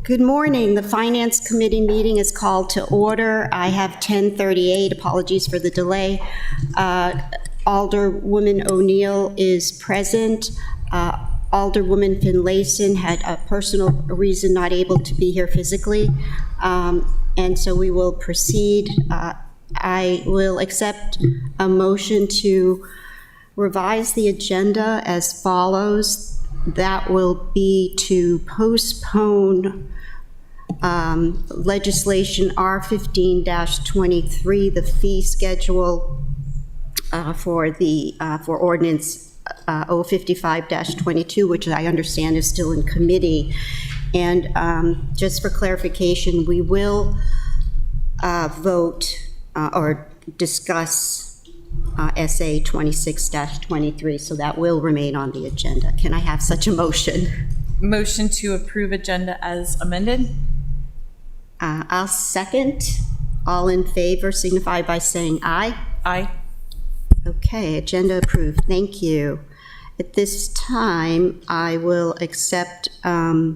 Good morning. The Finance Committee meeting is called to order. I have 10:38. Apologies for the delay. Alderwoman O'Neill is present. Alderwoman Finlayson had a personal reason not able to be here physically, and so we will proceed. I will accept a motion to revise the agenda as follows. That will be to postpone legislation R15-23, the fee schedule for ordinance 055-22, which I understand is still in committee. And just for clarification, we will vote or discuss SA 26-23, so that will remain on the agenda. Can I have such a motion? Motion to approve agenda as amended. I'll second. All in favor signify by saying aye. Aye. Okay, agenda approved. Thank you. At this time, I will accept a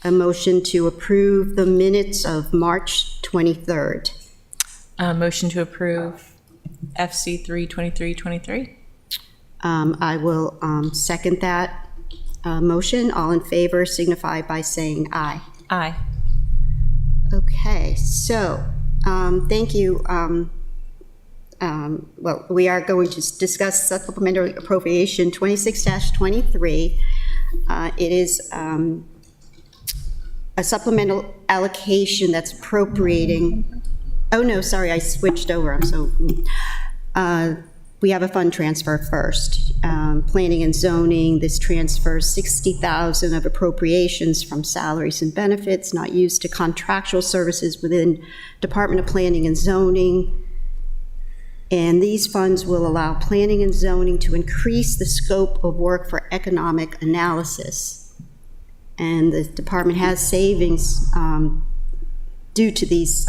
motion to approve the minutes of March 23rd. Motion to approve FC 32323. I will second that motion. All in favor signify by saying aye. Aye. Okay, so thank you. Well, we are going to discuss supplementary appropriation 26-23. It is a supplemental allocation that's appropriating. Oh no, sorry, I switched over. We have a fund transfer first. Planning and zoning, this transfers $60,000 of appropriations from salaries and benefits not used to contractual services within Department of Planning and Zoning. And these funds will allow planning and zoning to increase the scope of work for economic analysis. And the department has savings due to these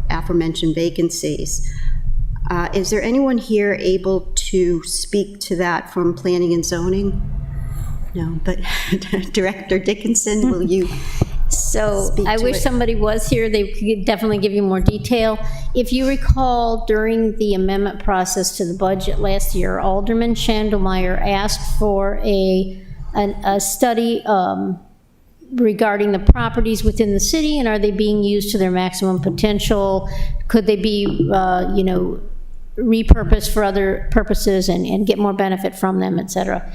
aforementioned vacancies. Is there anyone here able to speak to that from planning and zoning? No, but Director Dickinson, will you? So I wish somebody was here. They could definitely give you more detail. If you recall, during the amendment process to the budget last year, Alderman Schandelmeyer asked for a study regarding the properties within the city, and are they being used to their maximum potential? Could they be, repurposed for other purposes and get more benefit from them, et cetera?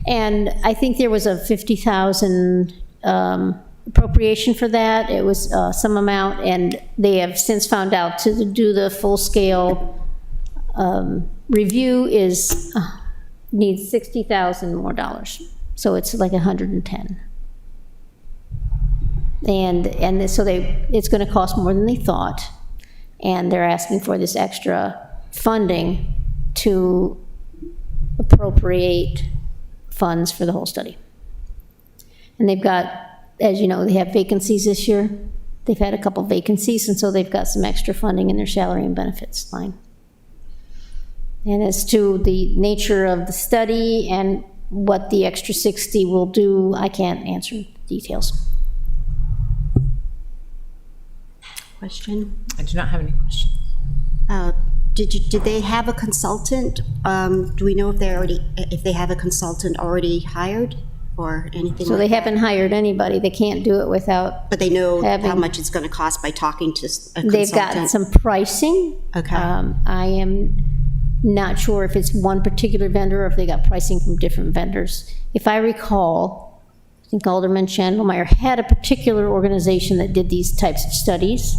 And I think there was a $50,000 appropriation for that. It was some amount, and they have since found out to do the full-scale review needs $60,000 more dollars. So it's like 110. And so it's going to cost more than they thought, and they're asking for this extra funding to appropriate funds for the whole study. And they've got, as you know, they have vacancies this year. They've had a couple vacancies, and so they've got some extra funding in their salary and benefits line. And as to the nature of the study and what the extra 60 will do, I can't answer details. Question? I do not have any questions. Did they have a consultant? Do we know if they have a consultant already hired or anything? So they haven't hired anybody. They can't do it without. But they know how much it's going to cost by talking to a consultant. They've got some pricing. Okay. I am not sure if it's one particular vendor or if they got pricing from different vendors. If I recall, I think Alderman Schandelmeyer had a particular organization that did these types of studies.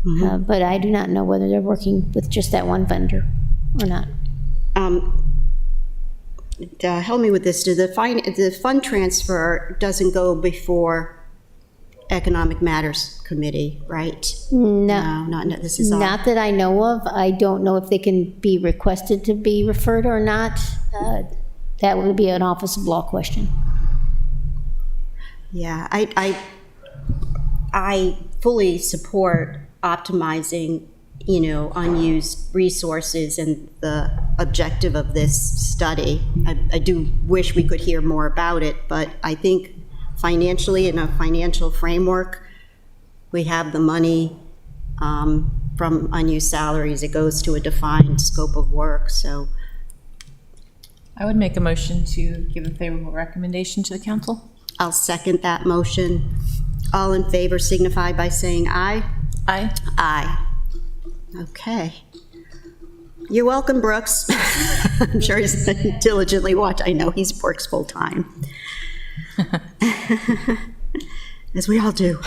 Mm-hmm. But I do not know whether they're working with just that one vendor or not. Help me with this. The fund transfer doesn't go before Economic Matters Committee, right? No, this is not that I know of. I don't know if they can be requested to be referred or not. That would be an Office of Law question. Yeah, I fully support optimizing, unused resources and the objective of this study. I do wish we could hear more about it, but I think financially, in a financial framework, we have the money from unused salaries. It goes to a defined scope of work, so. I would make a motion to give a favorable recommendation to the council. I'll second that motion. All in favor signify by saying aye. Aye. Aye. Okay. You're welcome, Brooks. I'm sure he's diligently watched. I know he works full-time. As we all do.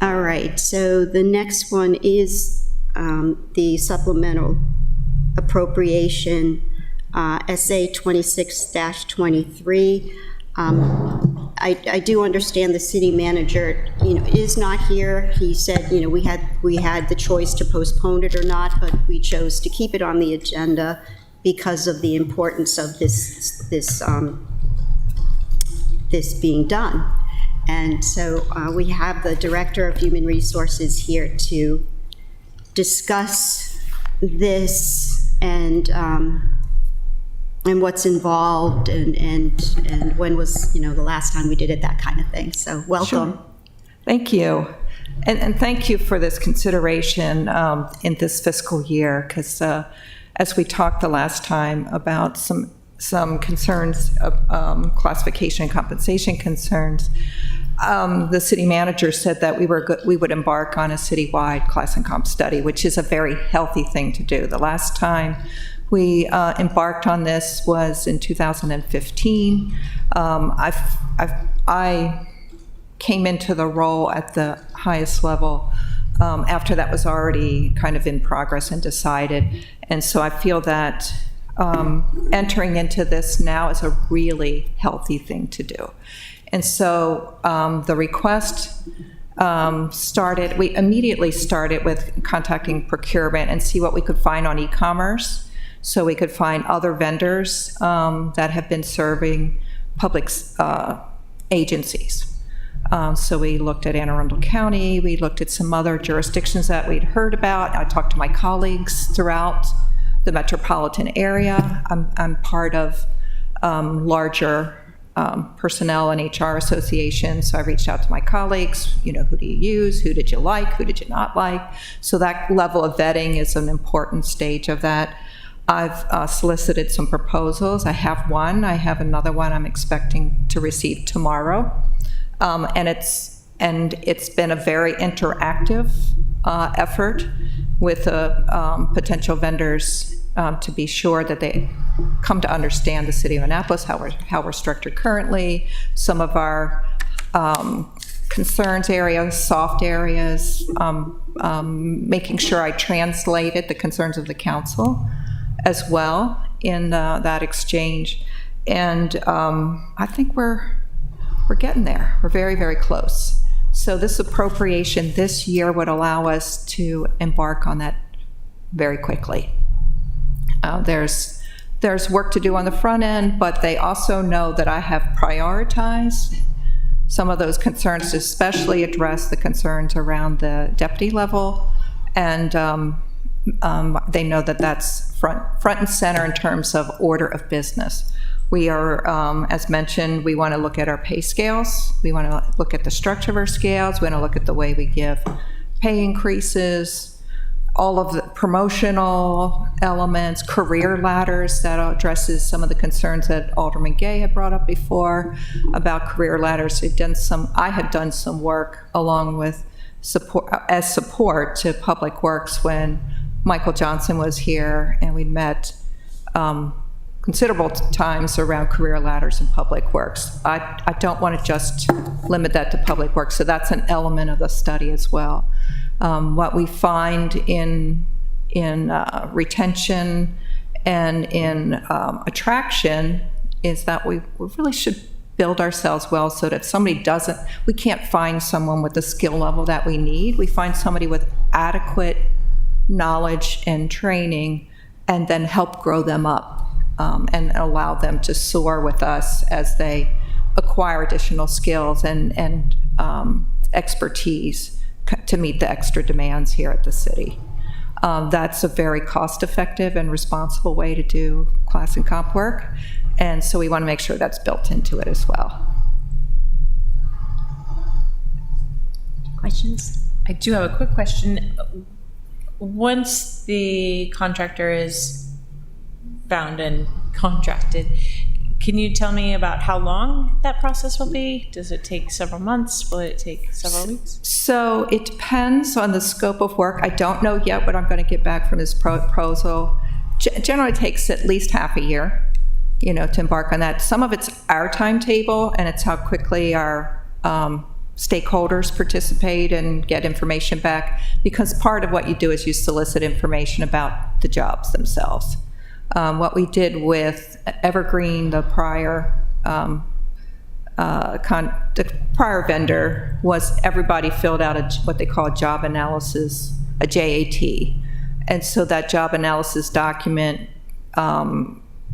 All right, so the next one is the supplemental appropriation, SA 26-23. I do understand the city manager, is not here. He said, we had the choice to postpone it or not, but we chose to keep it on the agenda because of the importance of this being done. And so we have the Director of Human Resources here to discuss this and what's involved and when was, the last time we did it, that kind of thing. So welcome. Sure. Thank you. And thank you for this consideration in this fiscal year, because as we talked the last time about some concerns of classification and compensation concerns, the city manager said that we would embark on a citywide class and comp study, which is a very healthy thing to do. The last time we embarked on this was in 2015. I came into the role at the highest level after that was already kind of in progress and decided. And so I feel that entering into this now is a really healthy thing to do. And so the request we immediately started with contacting procurement and see what we could find on e-commerce. So we could find other vendors that have been serving public agencies. So we looked at Anne Arundel County, we looked at some other jurisdictions that we'd heard about. I talked to my colleagues throughout the metropolitan area. I'm part of larger personnel and HR associations, so I reached out to my colleagues, who do you use, who did you like, who did you not like? So that level of vetting is an important stage of that. I've solicited some proposals. I have one. I have another one I'm expecting to receive tomorrow. And it's been a very interactive effort with potential vendors to be sure that they come to understand the city of Annapolis, how we're structured currently, some of our concerns areas, soft areas, making sure I translated the concerns of the council as well in that exchange. And I think we're getting there. We're very, very close. So this appropriation this year would allow us to embark on that very quickly. There's work to do on the front end, but they also know that I have prioritized some of those concerns, to especially address the concerns around the deputy level, and they know that that's front and center in terms of order of business. We are, as mentioned, we want to look at our pay scales. We want to look at the structure of our scales. We want to look at the way we give pay increases, all of the promotional elements, career ladders that addresses some of the concerns that Alderman Gay had brought up before about career ladders. I had done some work along with support to Public Works when Michael Johnson was here, and we met considerable times around career ladders in Public Works. I don't want to just limit that to Public Works, so that's an element of the study as well. What we find in retention and in attraction is that we really should build ourselves well so that if somebody we can't find someone with the skill level that we need. We find somebody with adequate knowledge and training and then help grow them up and allow them to soar with us as they acquire additional skills and expertise to meet the extra demands here at the city. That's a very cost-effective and responsible way to do class and comp work. And so we want to make sure that's built into it as well. Questions? I do have a quick question. Once the contractor is found and contracted, can you tell me about how long that process will be? Does it take several months? Will it take several weeks? So it depends on the scope of work. I don't know yet what I'm going to get back from his proposal. Generally takes at least half a year, to embark on that. Some of it's our timetable, and it's how quickly our stakeholders participate and get information back, because part of what you do is you solicit information about the jobs themselves. What we did with Evergreen, the prior vendor, was everybody filled out what they call a job analysis, a JAT. And so that job analysis document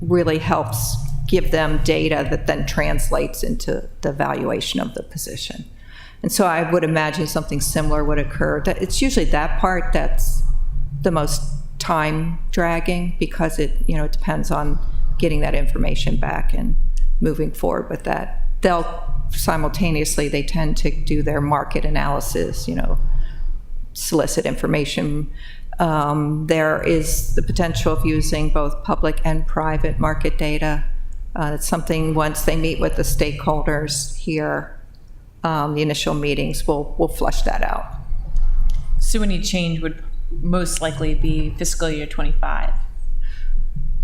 really helps give them data that then translates into the evaluation of the position. And so I would imagine something similar would occur. It's usually that part that's the most time dragging, because it depends on getting that information back and moving forward with that. They tend to do their market analysis, solicit information. There is the potential of using both public and private market data. It's something, once they meet with the stakeholders here, the initial meetings will flush that out. So any change would most likely be fiscal year 25?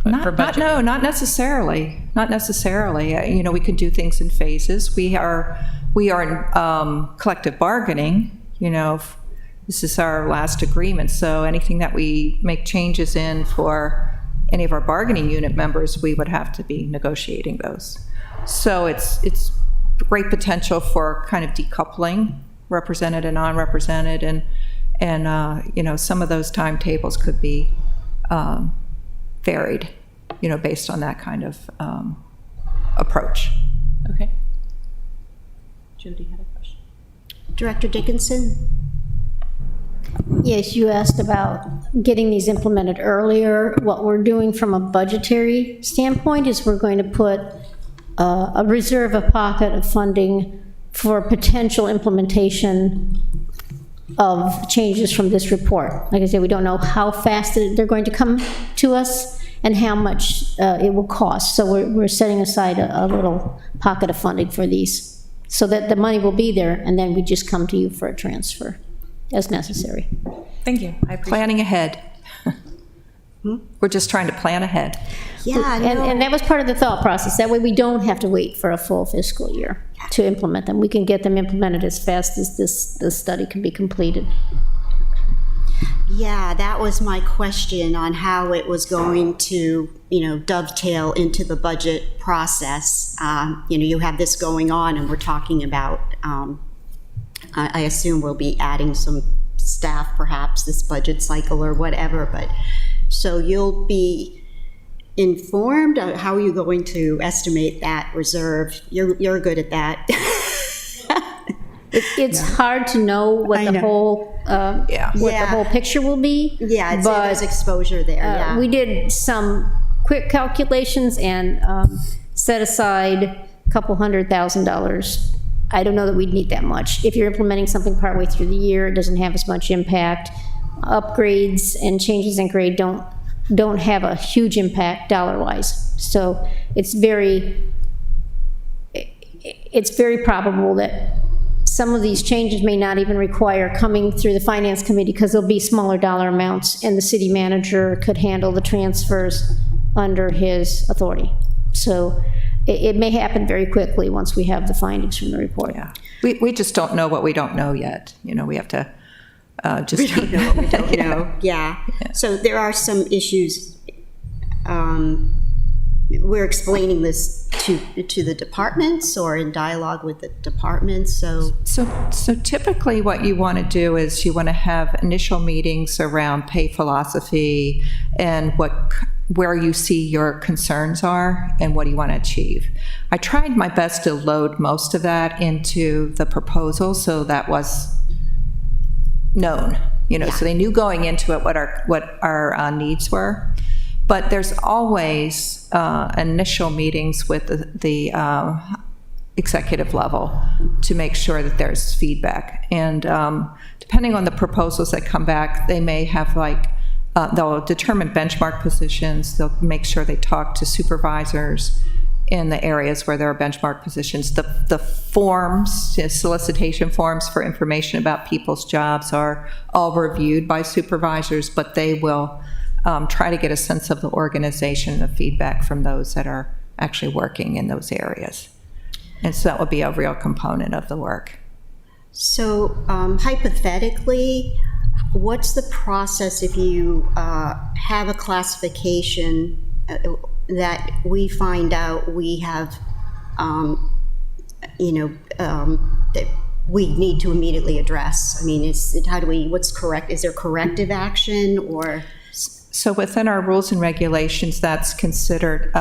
Not necessarily. Not necessarily. We can do things in phases. We are in collective bargaining. This is our last agreement, so anything that we make changes in for any of our bargaining unit members, we would have to be negotiating those. So it's great potential for kind of decoupling represented and non-represented, and some of those timetables could be varied, based on that kind of approach. Okay. Jody had a question. Director Dickinson? Yes, you asked about getting these implemented earlier. What we're doing from a budgetary standpoint is we're going to put a reserve, a pocket of funding for potential implementation of changes from this report. Like I said, we don't know how fast they're going to come to us and how much it will cost. So we're setting aside a little pocket of funding for these, so that the money will be there, and then we just come to you for a transfer as necessary. Thank you. I appreciate Planning ahead. We're just trying to plan ahead. Yeah, And that was part of the thought process. That way we don't have to wait for a full fiscal year to implement them. We can get them implemented as fast as this study can be completed. Yeah, that was my question on how it was going to, dovetail into the budget process. You have this going on, and we're talking about, I assume we'll be adding some staff perhaps this budget cycle or whatever, but so you'll be informed. How are you going to estimate that reserve? You're good at that. It's hard to know what the whole the whole picture will be. Yeah, I'd say there's exposure there. Yeah. We did some quick calculations and set aside a couple $100,000. I don't know that we'd need that much. If you're implementing something partway through the year, it doesn't have as much impact. Upgrades and changes in grade don't have a huge impact dollar-wise. So it's very probable that some of these changes may not even require coming through the finance committee, because there'll be smaller dollar amounts, and the city manager could handle the transfers under his authority. So it may happen very quickly once we have the findings from the report. Yeah, we just don't know what we don't know yet. We have to just. We don't know what we don't know. Yeah. So there are some issues. We're explaining this to the departments or in dialogue with the departments. So typically what you want to do is you want to have initial meetings around pay philosophy and where you see your concerns are and what do you want to achieve. I tried my best to load most of that into the proposal, so that was known, so they knew going into it what our needs were. But there's always initial meetings with the executive level to make sure that there's feedback. And depending on the proposals that come back, they may have they'll determine benchmark positions. They'll make sure they talk to supervisors in the areas where there are benchmark positions. The forms, solicitation forms for information about people's jobs are all reviewed by supervisors, but they will try to get a sense of the organization and the feedback from those that are actually working in those areas. And so that would be a real component of the work. So hypothetically, what's the process if you have a classification that we find out we have, that we need to immediately address? I mean, what's correct? Is there corrective action or? So within our rules and regulations, that's considered,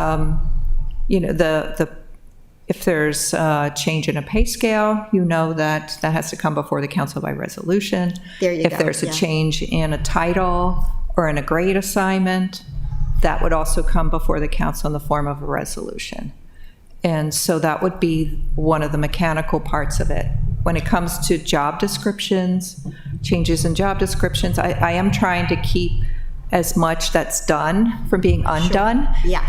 if there's a change in a pay scale, that has to come before the council by resolution. There you If go, there's a yeah. change in a title or in a grade assignment, that would also come before the council in the form of a resolution. And so that would be one of the mechanical parts of it. When it comes to job descriptions, changes in job descriptions, I am trying to keep as much that's done from being undone. Yeah.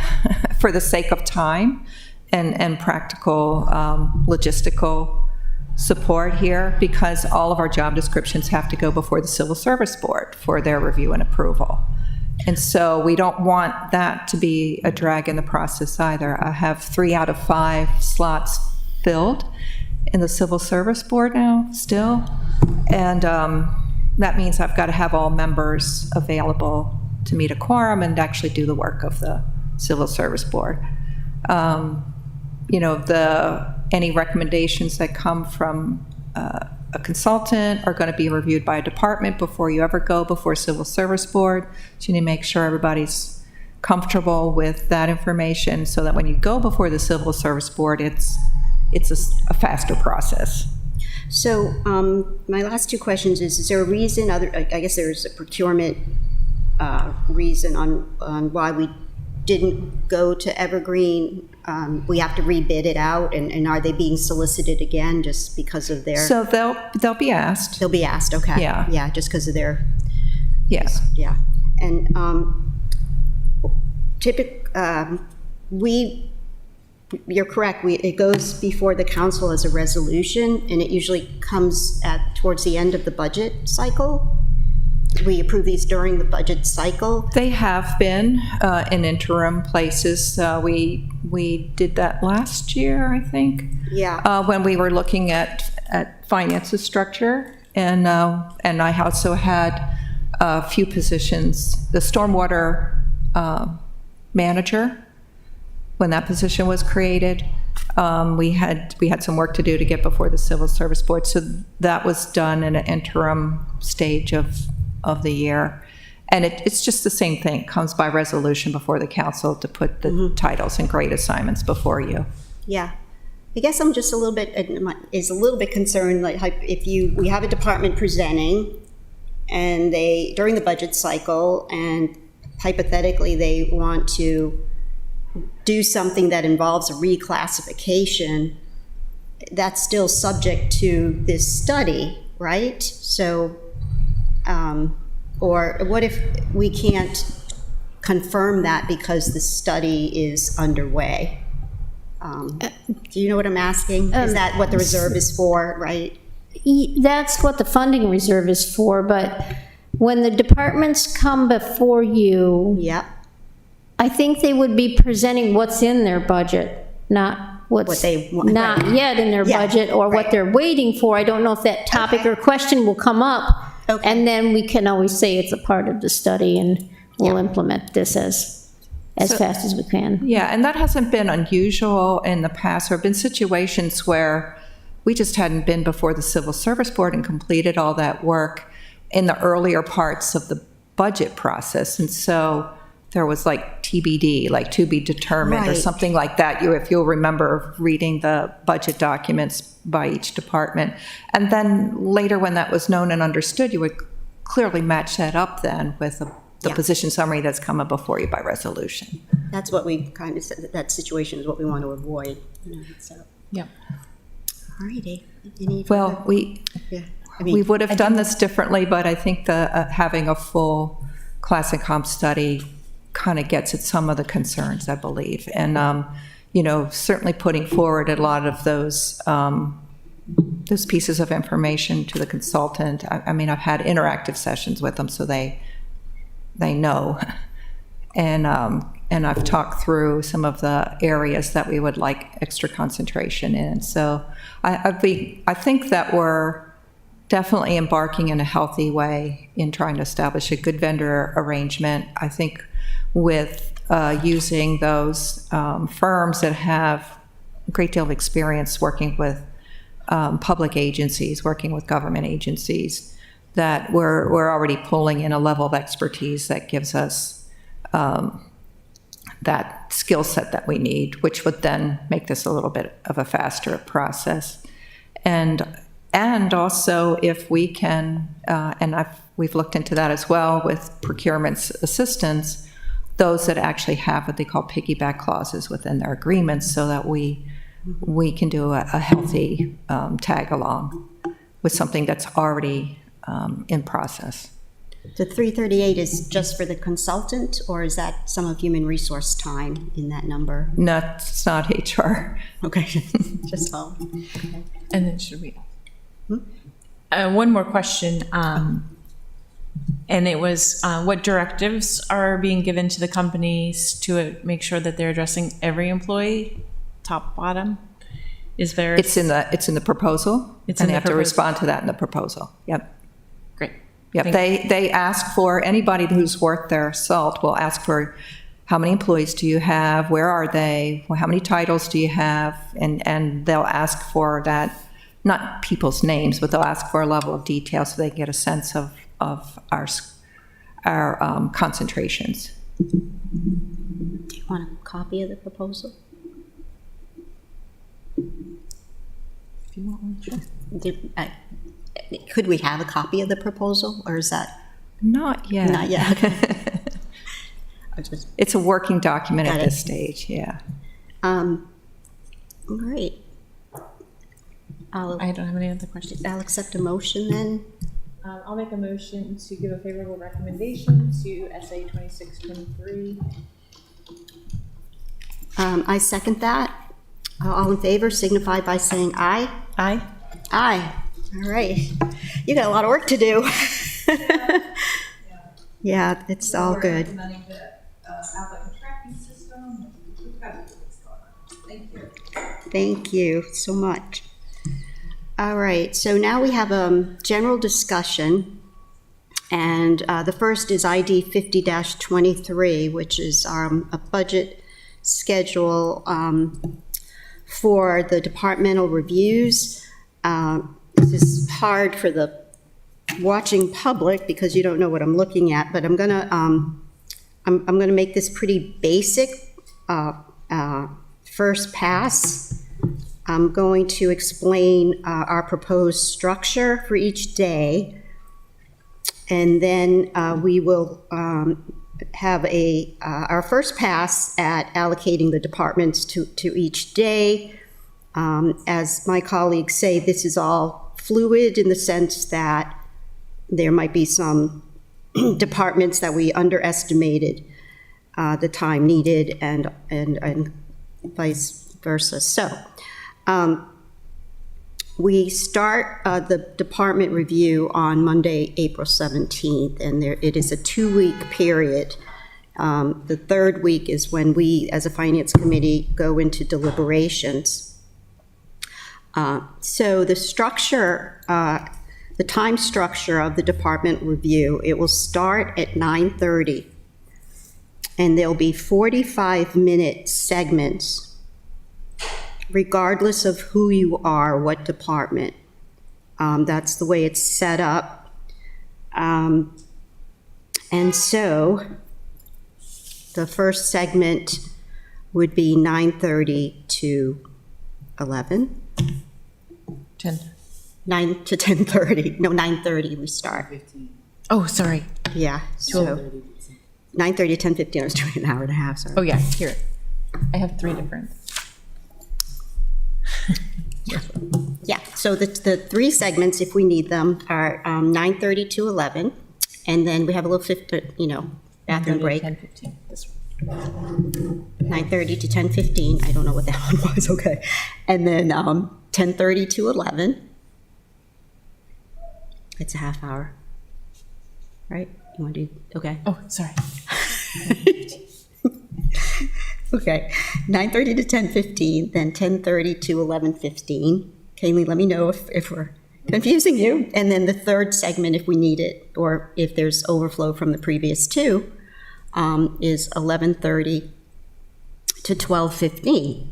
For the sake of time and practical logistical support here, because all of our job descriptions have to go before the Civil Service Board for their review and approval. And so we don't want that to be a drag in the process either. I have 3 out of 5 slots filled in the Civil Service Board now still. And that means I've got to have all members available to meet a quorum and actually do the work of the Civil Service Board. Any recommendations that come from a consultant are going to be reviewed by a department before you ever go before Civil Service Board. So you need to make sure everybody's comfortable with that information so that when you go before the Civil Service Board, it's a faster process. So my last 2 questions is there a reason, I guess there's a procurement reason on why we didn't go to Evergreen? We have to rebid it out, and are they being solicited again just because of their? So they'll be asked. They'll be asked, okay. Yeah. Yeah, just because of their, Yes. yeah. And you're correct, it goes before the council as a resolution, and it usually comes towards the end of the budget cycle. We approve these during the budget cycle. They have been in interim places. We did that last year, I think. Yeah. When we were looking at finances structure, and I also had a few positions. The stormwater manager, when that position was created, we had some work to do to get before the Civil Service Board. So that was done in an interim stage of the year. And it's just the same thing. It comes by resolution before the council to put the titles and grade assignments before you. Yeah. I guess I'm just a little bit concerned, like if we have a department presenting and during the budget cycle, and hypothetically they want to do something that involves a reclassification, that's still subject to this study, right? So, or what if we can't confirm that because the study is underway? Do you know what I'm asking? Is that what the reserve is for, right? That's what the funding reserve is for, but when the departments come before you, Yep. I think they would be presenting what's in their budget, not what's What they want, not right. yet in their Yeah, budget, or what right. they're waiting for. I don't know if that topic or question will come up. Okay. And then we can always say it's a part of the study, and we'll Yeah. implement this as fast as we can. Yeah, and that hasn't been unusual in the past. There have been situations where we just hadn't been before the Civil Service Board and completed all that work in the earlier parts of the budget process. And so there was like TBD, like to be determined, or Right. something like that. If you'll remember reading the budget documents by each department. And then later when that was known and understood, you would clearly match that up then with the Yeah. position summary that's coming before you by resolution. That's what we kind of said, that situation is what we want to avoid, so. Yeah. All righty. Any Well, further- we Yeah, I we mean, would have done this differently, but I think the having a full class and comp study kind of gets at some of the concerns, I believe. And, certainly putting forward a lot of those pieces of information to the consultant. I mean, I've had interactive sessions with them, so they know. And I've talked through some of the areas that we would like extra concentration in. So I think that we're definitely embarking in a healthy way in trying to establish a good vendor arrangement. I think with using those firms that have a great deal of experience working with public agencies, working with government agencies, that we're already pulling in a level of expertise that gives us that skill set that we need, which would then make this a little bit of a faster process. And also, if we can, we've looked into that as well with procurement's assistance, those that actually have what they call piggyback clauses within their agreements, so that we can do a healthy tag along with something that's already in process. the 338 is just for the consultant, or is that some of human resource time in that number? No, it's not HR. Okay, just all. And then should we? One more question. And it was, what directives are being given to the companies to make sure that they're addressing every employee, top, bottom? Is there? It's in the proposal, It's and in they the have to proposal. respond to that in the proposal. Yep. Great. Yep. They ask for, anybody who's worth their salt will ask for, how many employees do you have? Where are they? How many titles do you have? And they'll ask for that, not people's names, but they'll ask for a level of detail so they can get a sense of our concentrations. Do you want a copy of the proposal? If you want one, sure. Could we have a copy of the proposal, or is that Not yet. not yet? Okay. I just, It's a working document Got at it. this stage, yeah. great. I'll I don't have any other questions. accept a motion then. I'll make a motion to give a favorable recommendation to SA 2623. I second that. All in favor signify by saying aye. Aye. Aye. All right. You got a lot of work to do. Yeah, it's all good. Thank you so much. All right, so now we have general discussion. And the first is ID 50-23, which is a budget schedule for the departmental reviews. This is hard for the watching public because you don't know what I'm looking at, but I'm gonna make this pretty basic first pass. I'm going to explain our proposed structure for each day, and then we will have our first pass at allocating the departments to each day. As my colleagues say, this is all fluid in the sense that there might be some departments that we underestimated the time needed and vice versa. So we start the department review on Monday, April 17th, and it is a 2-week period. The third week is when we, as a finance committee, go into deliberations. So the structure, the time structure of the department review, it will start at 9:30, and there'll be 45-minute segments, regardless of who you are, what department. That's the way it's set up. And so the first segment would be 9:30 to 11. 10. 9 to 10:30. No, 9:30 we start. Oh, sorry. Yeah, so 9:30 to 10:15, I was doing an hour and a half, sorry. Oh, yeah, here. I have 3 different. Yeah, so the 3 segments, if we need them, are 9:30 to 11, and then we have a little bathroom break, 10, 15, this one. 9:30 to 10:15, I don't know what that one was, okay. And then 10:30 to 11. It's a half hour, right? You want to do, okay. Oh, sorry. Okay, 9:30 to 10:15, then 10:30 to 11:15. Kaylee, let me know if we're confusing you. And then the third segment, if we need it, or if there's overflow from the previous 2, is 11:30 to 12:15.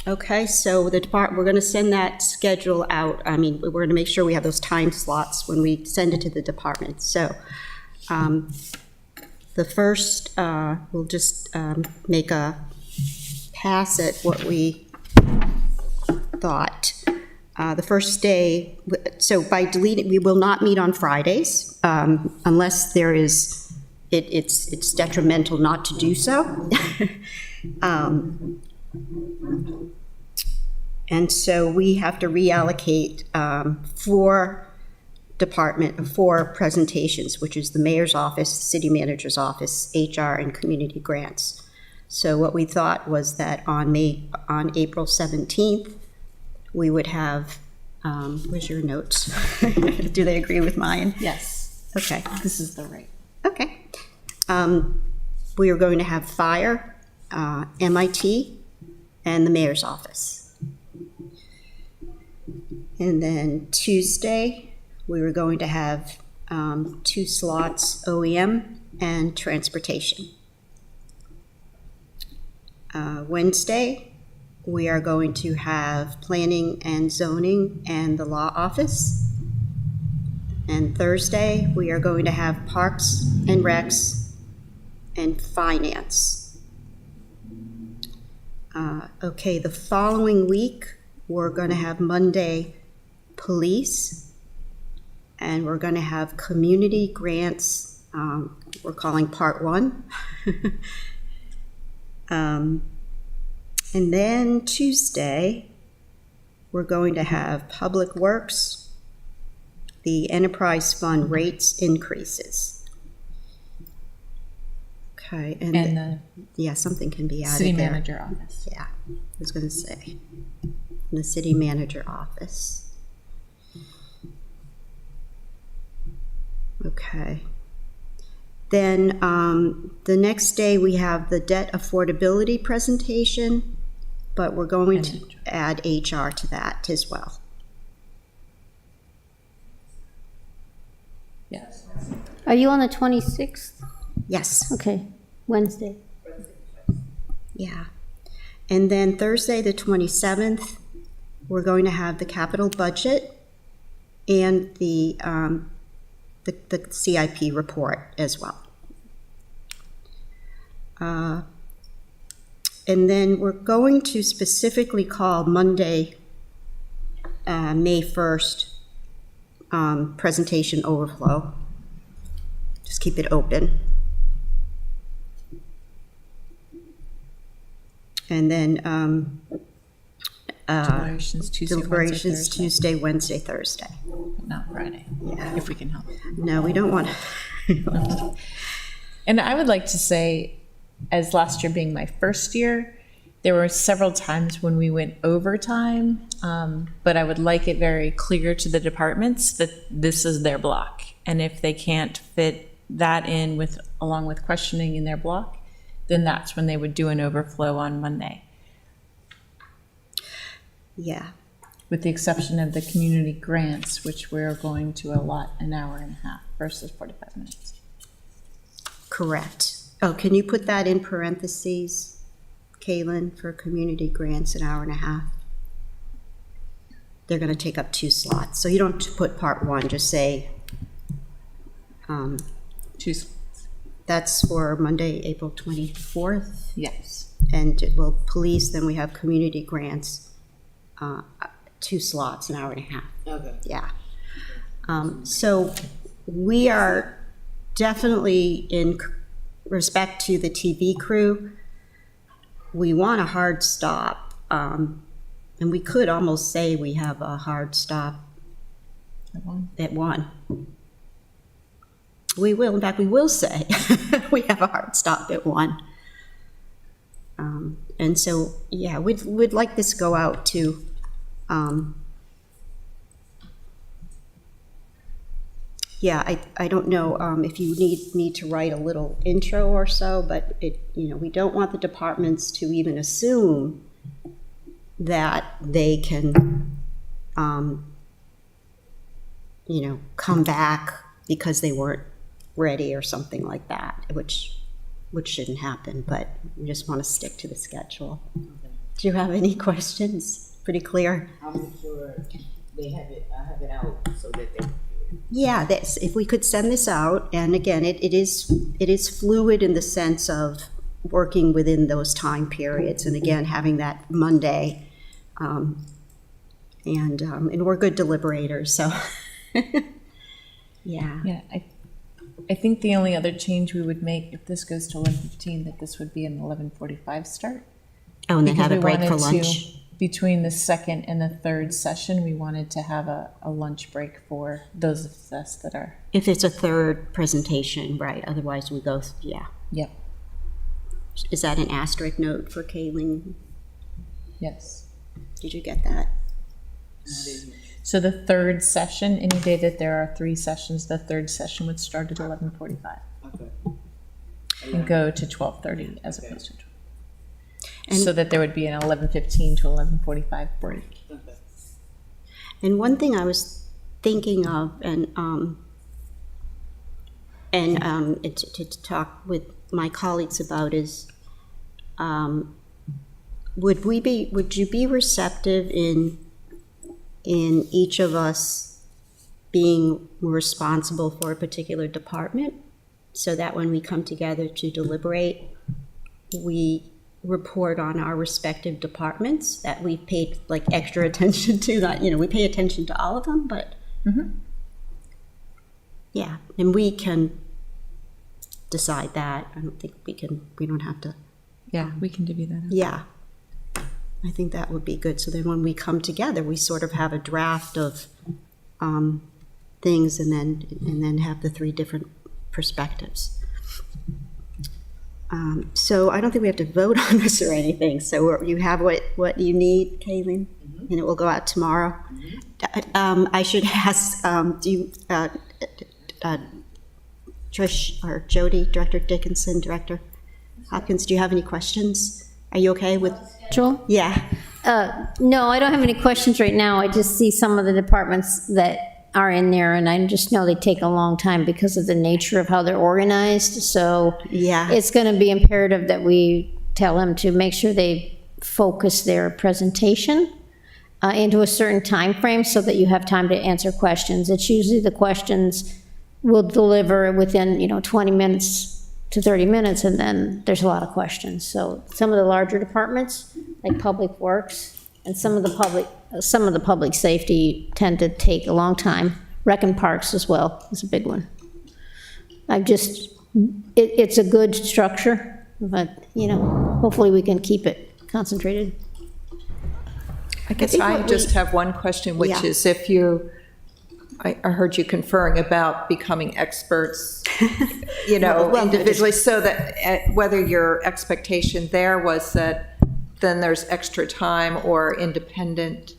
Okay, so we're going to send that schedule out. I mean, we're going to make sure we have those time slots when we send it to the department. So the first, we'll just make a pass at what we thought. The first day, so by deleting, we will not meet on Fridays unless there is, it's detrimental not to do so. And so we have to reallocate 4 presentations, which is the mayor's office, the city manager's office, HR, and community grants. So what we thought was that on April 17th, we would have, where's your notes? Do they agree with mine? Yes, Okay, this is the right. okay. We are going to have fire, MIT, and the mayor's office. And then Tuesday, we were going to have 2 slots, OEM and transportation. Wednesday, we are going to have planning and zoning and the law office. And Thursday, we are going to have parks and recs and finance. Okay, the following week, we're going to have Monday police, and we're going to have community grants, we're calling part 1. And then Tuesday, we're going to have public works, the enterprise fund rates increases. Okay, And yeah, something can be the added city there. manager office. Yeah, I was going to say, the city manager office. Okay. Then the next day, we have the debt affordability presentation, but we're going to add HR to that as well. Yes. Are you on the 26th? Yes, Okay, Wednesday. yeah. And then Thursday, the 27th, we're going to have the capital budget and the CIP report as well. And then we're going to specifically call Monday, May 1st, presentation overflow. Just keep it open. And then Deliberations Tuesday, deliberations Wednesday, Tuesday, Wednesday, Thursday. Thursday, not Friday, if we can help. No, we don't want And I would like to say, as last year being my first year, there were several times when we went overtime, but I would like it very clear to the departments that this is their block. And if they can't fit that in with, along with questioning in their block, then that's when they would do an overflow on Monday, Yeah, with the exception of the community grants, which we're going to allot an hour and a half versus 45 minutes. correct. Oh, can you put that in parentheses, Kaylin, for community grants, an hour and a half? They're going to take up 2 slots. So you don't have to put part 1, just say, Choose. that's for Monday, April 24th. Yes. And, well, police, then we have community grants, 2 slots, an hour and a half. Okay. Yeah. So we are definitely in respect to the TV crew, we want a hard stop. And we could almost say we have a hard stop at 1. We will, in fact, we will say we have a hard stop at 1. And so, yeah, we'd like this go out to, yeah, I don't know if you need to write a little intro or so, but we don't want the departments to even assume that they can, come back because they weren't ready or something like that, which shouldn't happen, but we just want to stick to the schedule. Do you have any questions? Pretty clear? I'll make sure they have it, I have it out so that they. Yeah, if we could send this out, and again, it is fluid in the sense of working within those time periods, and again, having that Monday, and we're good deliberators, so, yeah. Yeah, I think the only other change we would make if this goes to 11:15, that this would be an 11:45 start. Oh, and then have a Because we break for wanted to, lunch. between the second and the third session, we wanted to have a lunch break for those of us that are, If it's a third presentation, right, otherwise we go, yeah. yep, Is that an asterisk note for Kayleen? yes. Did you get that? So the third session, any day that there are 3 sessions, the third session would start at 11:45 Okay. and go to 12:30 as opposed to 12. And- So that there would be an 11:15 to 11:45 break. Okay. And one thing I was thinking of, to talk with my colleagues about is, would you be receptive in each of us being responsible for a particular department, so that when we come together to deliberate, we report on our respective departments that we've paid like extra attention to, that, we pay attention to all of them, but yeah, and we can decide that. I don't think we don't have to, Yeah, we can divvy that up. yeah. I think that would be good. So then when we come together, we sort of have a draft of things, and then have the 3 different perspectives. So I don't think we have to vote on this or anything. So you have what you need, Kayleen, and it will go out tomorrow. I should ask, do you, Trish or Jody, Director Dickinson, Director Hopkins, do you have any questions? Are you okay with? Joel? Yeah. No, I don't have any questions right now. I just see some of the departments that are in there, and I just know they take a long time because of the nature of how they're organized. So Yeah. it's going to be imperative that we tell them to make sure they focus their presentation into a certain time frame so that you have time to answer questions. It's usually the questions will deliver within 20 minutes to 30 minutes, and then there's a lot of questions. So some of the larger departments, like Public Works, and some of the public safety tend to take a long time. Rec and Parks as well is a big one. It's a good structure, but, hopefully we can keep it concentrated. I guess think I what just we- have one question, which Yeah. is if I heard you conferring about becoming experts, Well, individually, so that whether your expectation there was that then there's extra time or independent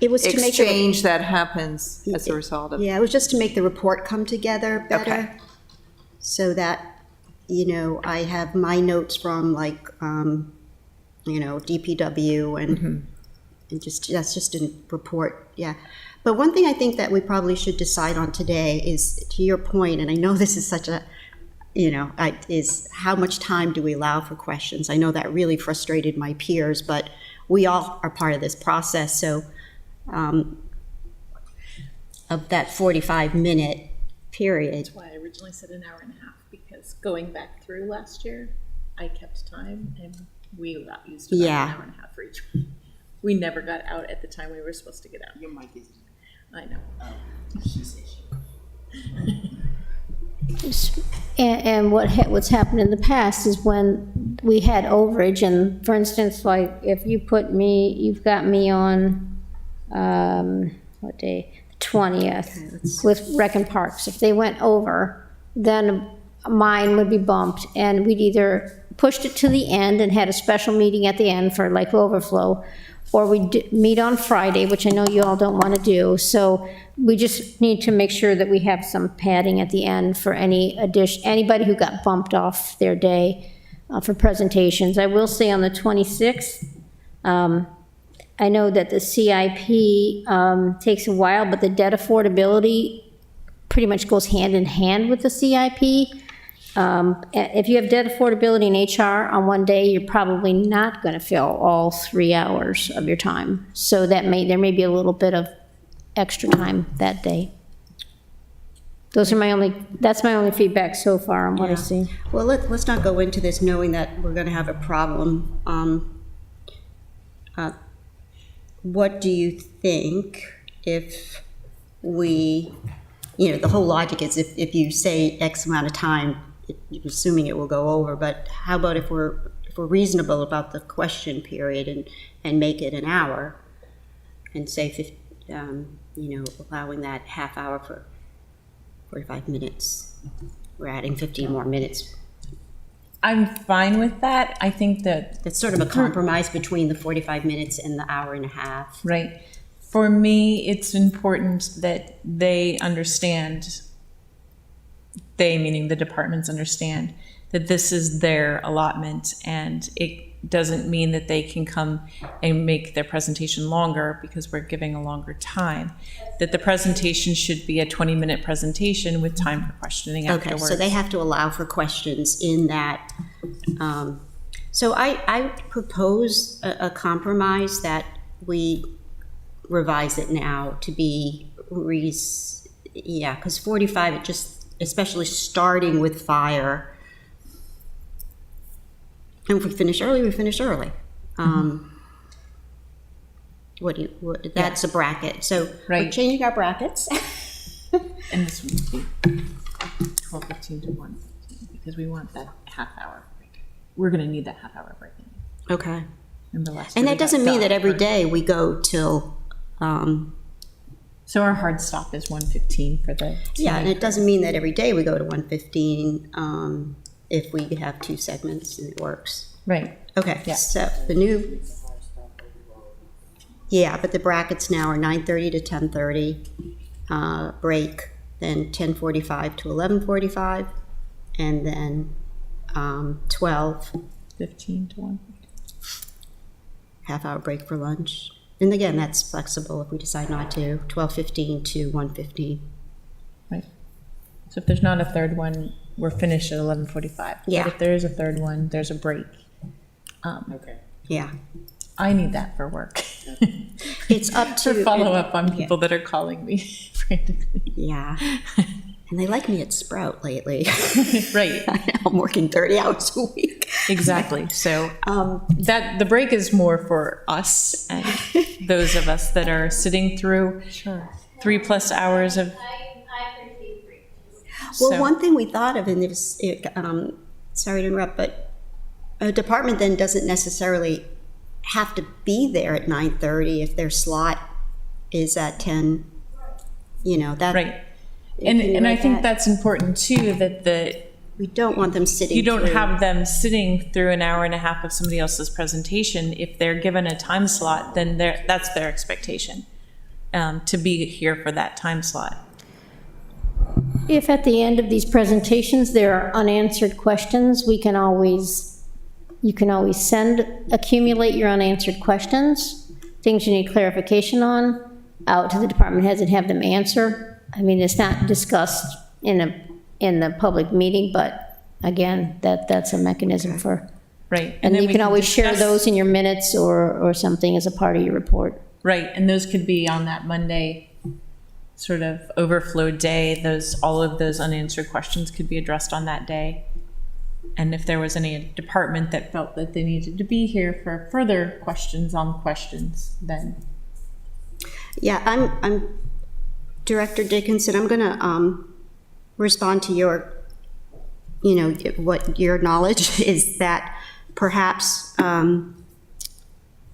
It was to make the, exchange that happens as a result of. yeah, it was just to make the report come together better. Okay. So that, I have my notes from DPW and that's just a report, yeah. But one thing I think that we probably should decide on today is, to your point, and I know this is such a, is how much time do we allow for questions? I know that really frustrated my peers, but we all are part of this process, so of that 45-minute period. That's why I originally said an hour and a half, because going back through last year, I kept time and we got used to about Yeah. an hour and a half for each one. We never got out at the time we were supposed to get out. Your mic is, I know. she said she. And what's happened in the past is when we had overage, and for instance, like if you've got me on, what day? 20th with Rec and Parks. If they went over, then mine would be bumped, and we'd either pushed it to the end and had a special meeting at the end for like overflow, or we'd meet on Friday, which I know you all don't want to do. So we just need to make sure that we have some padding at the end for anybody who got bumped off their day for presentations. I will say on the 26th, I know that the CIP takes a while, but the debt affordability pretty much goes hand in hand with the CIP. If you have debt affordability and HR on one day, you're probably not going to fill all 3 hours of your time. So there may be a little bit of extra time that day. That's my only feedback so far on what I see. Well, let's not go into this knowing that we're going to have a problem. What do you think if we, the whole logic is if you say X amount of time, you're assuming it will go over, but how about if we're reasonable about the question period and make it an hour and say, allowing that half hour for 45 minutes. We're adding 15 more minutes. I'm fine with that. I think that It's sort of a compromise between the 45 minutes and the hour and a half. right. For me, it's important that they understand, they meaning the departments understand, that this is their allotment, and it doesn't mean that they can come and make their presentation longer because we're giving a longer time. That the presentation should be a 20-minute presentation with time for questioning Okay, afterwards. so they have to allow for questions in that. So I propose a compromise that we revise it now to be, because 45, it just, especially starting with fire. And if we finish early, we finish early. That's a bracket. So we're Right. changing our brackets. And this would be 12:15 to 1:15 because we want that half hour break. We're going to need that half hour break. Okay. Remember last And year we that doesn't got mean that done every for- day we go till, So our hard stop is 1:15 for the. yeah, and it doesn't mean that every day we go to 1:15 if we have two segments and it works. Right. Okay, Yeah. so the new, yeah, but the brackets now are 9:30 to 10:30, break, then 10:45 to 11:45, and then 12, 15 to 1. half-hour break for lunch. And again, that's flexible if we decide not to, 12:15 to 1:15. Right. So if there's not a third one, we're finished at 11:45. Yeah. But if there is a third one, there's a break. Okay. Yeah, I need that for work. it's up For to. follow up on people that are calling me frantically. Yeah, and they like me at Sprout lately. Right. I'm working 30 hours a week. Exactly. So that the break is more for us and those of us that are sitting through 3+ hours of. Well, So- one thing we thought of in this, sorry to interrupt, but a department then doesn't necessarily have to be there at 9:30 if their slot is at 10, that. Right. Can you And I write think that? that's important too, that We don't want them sitting you don't through. have them sitting through an hour and a half of somebody else's presentation. If they're given a time slot, then that's their expectation, to be here for that time slot. If at the end of these presentations there are unanswered questions, you can always accumulate your unanswered questions, things you need clarification on, out to the department heads and have them answer. I mean, it's not discussed in the public meeting, but again, that's a mechanism for, Right. and then you we can always share discuss- those in your minutes or something as a part of your report. Right, and those could be on that Monday sort of overflow day. All of those unanswered questions could be addressed on that day. And if there was any department that felt that they needed to be here for further questions on questions, then. Yeah, I'm Director Dickinson. I'm gonna respond to your, what your knowledge is that perhaps, again,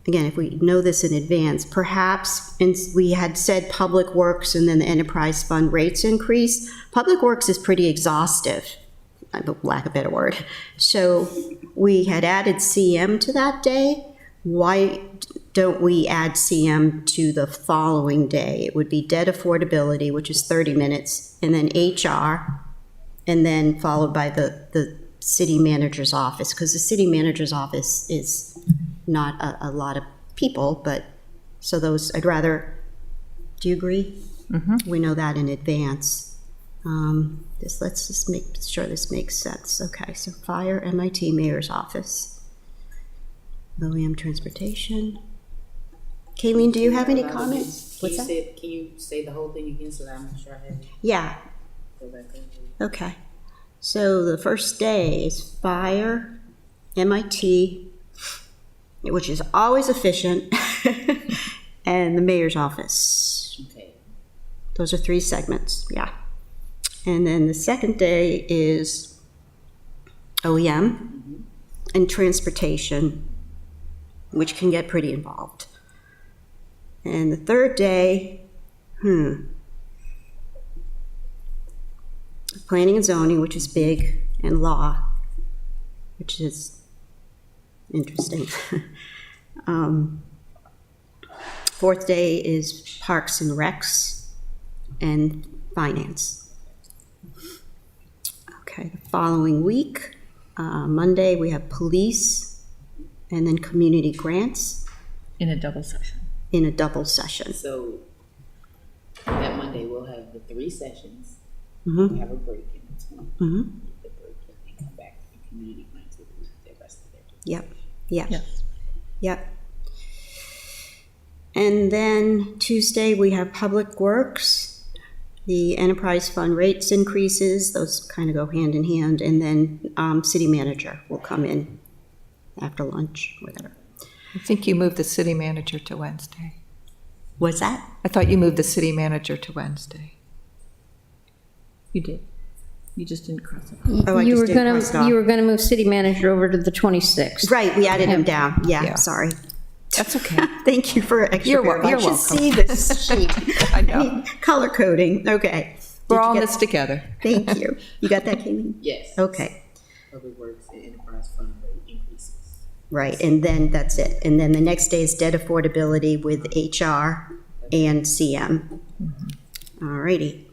if we know this in advance, perhaps we had said Public Works and then the enterprise fund rates increase. Public Works is pretty exhaustive, lack of a better word. So we had added CM to that day. Why don't we add CM to the following day? It would be debt affordability, which is 30 minutes, and then HR, and then followed by the city manager's office, because the city manager's office is not a lot of people, but so those, do you agree? Mm-hmm. We know that in advance. Let's just make sure this makes sense. Okay, so fire, MIT, mayor's office, OEM transportation. Kayleen, do you have any comments? What's that? Can you say the whole thing again so that I'm sure I have it? Yeah, Go back over it. okay. So the first day is fire, MIT, which is always efficient, and the mayor's office. Okay. Those are 3 segments, yeah. And then the second day is OEM and transportation, which can get pretty involved. And the third day, planning and zoning, which is big, and law, which is interesting. Fourth day is parks and recs and finance. Okay, the following week, Monday, we have police and then community grants In a double session. in a double session. So that Monday we'll have the 3 sessions. Mhm. We have a break in between. Mhm. The break and then come back to the community grants with the rest of their. Yep, yep. Yes. Yep. And then Tuesday, we have Public Works, the enterprise fund rates increases, those kind of go hand in hand, and then city manager will come in after lunch, whatever. I think you moved the city manager to Wednesday. What's that? I thought you moved the city manager to Wednesday. You did. You just didn't cross it. Oh, I You just were did gonna, cross it off. you were gonna move city manager over to the 26th. Right, we added him down, Yeah. yeah, sorry. That's okay. Thank you for extra. You're clarity. I welcome. should see this sheet. I know. Color coding, okay. We're Did you all in get- this together. Thank you. You got that, Kayleen? Yes. Okay. Public Works and enterprise fund rate increases. Right, and then that's it. And then the next day is debt affordability with HR and CM. All righty.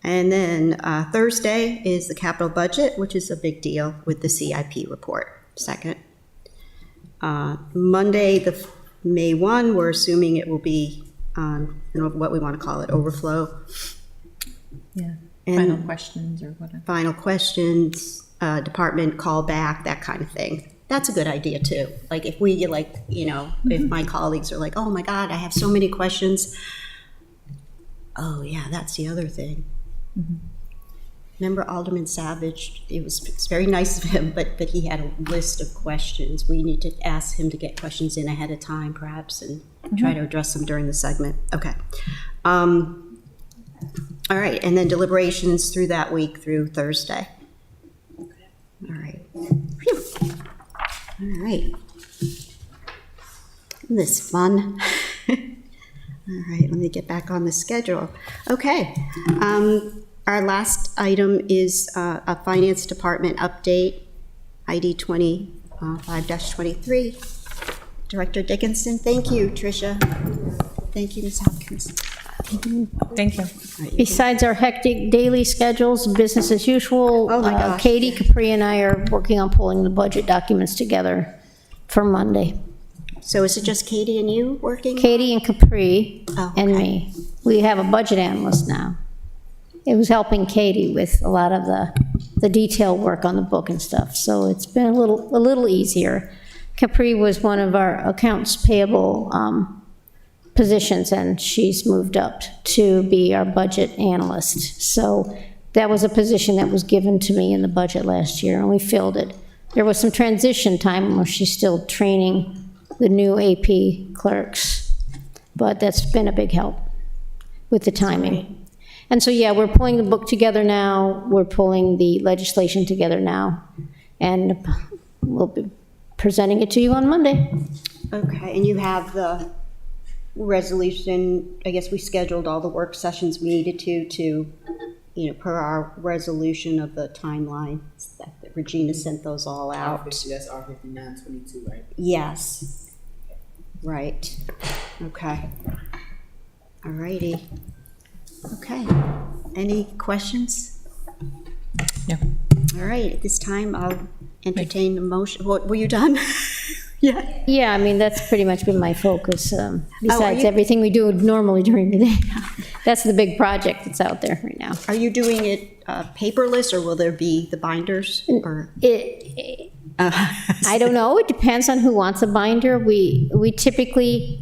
And then Thursday is the capital budget, which is a big deal with the CIP report, second. Monday, the May 1, we're assuming it will be, what we want to call it, overflow. Yeah. And- Final questions or whatever. Final questions, department callback, that kind of thing. That's a good idea too. Like if we if my colleagues are like, oh my God, I have so many questions. Oh yeah, that's the other thing. Remember Alderman Savage? It's very nice of him, but he had a list of questions. We need to ask him to get questions in ahead of time perhaps and try to address them during the segment. Okay. All right, and then deliberations through that week through Thursday. All right. Phew. All right. Isn't this fun? All right, let me get back on the schedule. Okay. Our last item is a Finance Department update, ID 25-23. Director Dickinson, thank you, Tricia. Thank you, Ms. Hopkins. Thank you. All right, you Besides our hectic daily schedules, business as usual, Oh my gosh, Katie, Capri, and I are working on pulling the budget documents together for Monday. So is it just Katie and you working? Katie and Capri Oh, and okay. me. We have a budget analyst now. It was helping Katie with a lot of the detail work on the book and stuff, so it's been a little easier. Capri was one of our accounts payable positions, and she's moved up to be our budget analyst. So that was a position that was given to me in the budget last year, and we filled it. There was some transition time where she's still training the new AP clerks, but that's been a big help with the timing. And so, yeah, we're pulling the book together now, we're pulling the legislation together now, and we'll be presenting it to you on Monday. Okay, and you have the resolution, I guess we scheduled all the work sessions we needed to, per our resolution of the timeline, that Regina sent those all out. That's R 5922, right? Yes. Right. Okay. All righty. Okay. Any questions? No. All right, at this time, I'll entertain the motion. What, were you done? Yeah. Yeah, I mean, that's pretty much been my focus, besides you- everything we do normally during the day. That's the big project that's out there right now. Are you doing it paperless, or will there be the binders? Or I don't know, it depends on who wants a binder. We typically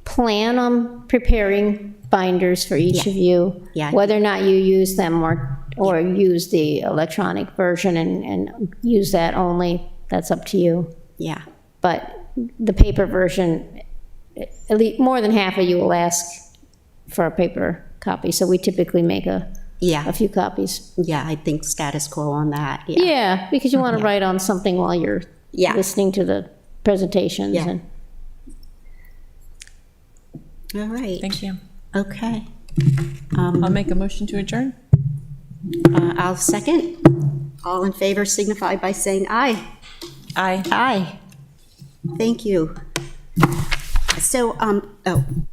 plan on preparing binders for each of you. Yeah. Whether or not you use them or use the electronic version and use that only, that's up to you. Yeah. But the paper version, at least more than half of you will ask for a paper copy, so we typically make a Yeah. few copies. Yeah, I think status quo on that. Yeah. Yeah, because you want to write on something while you're Yeah. listening to the presentations. Yeah. And All right. Thank you. Okay. I'll make a motion to adjourn. I'll second. All in favor signify by saying aye. Aye. Aye. Thank you. So,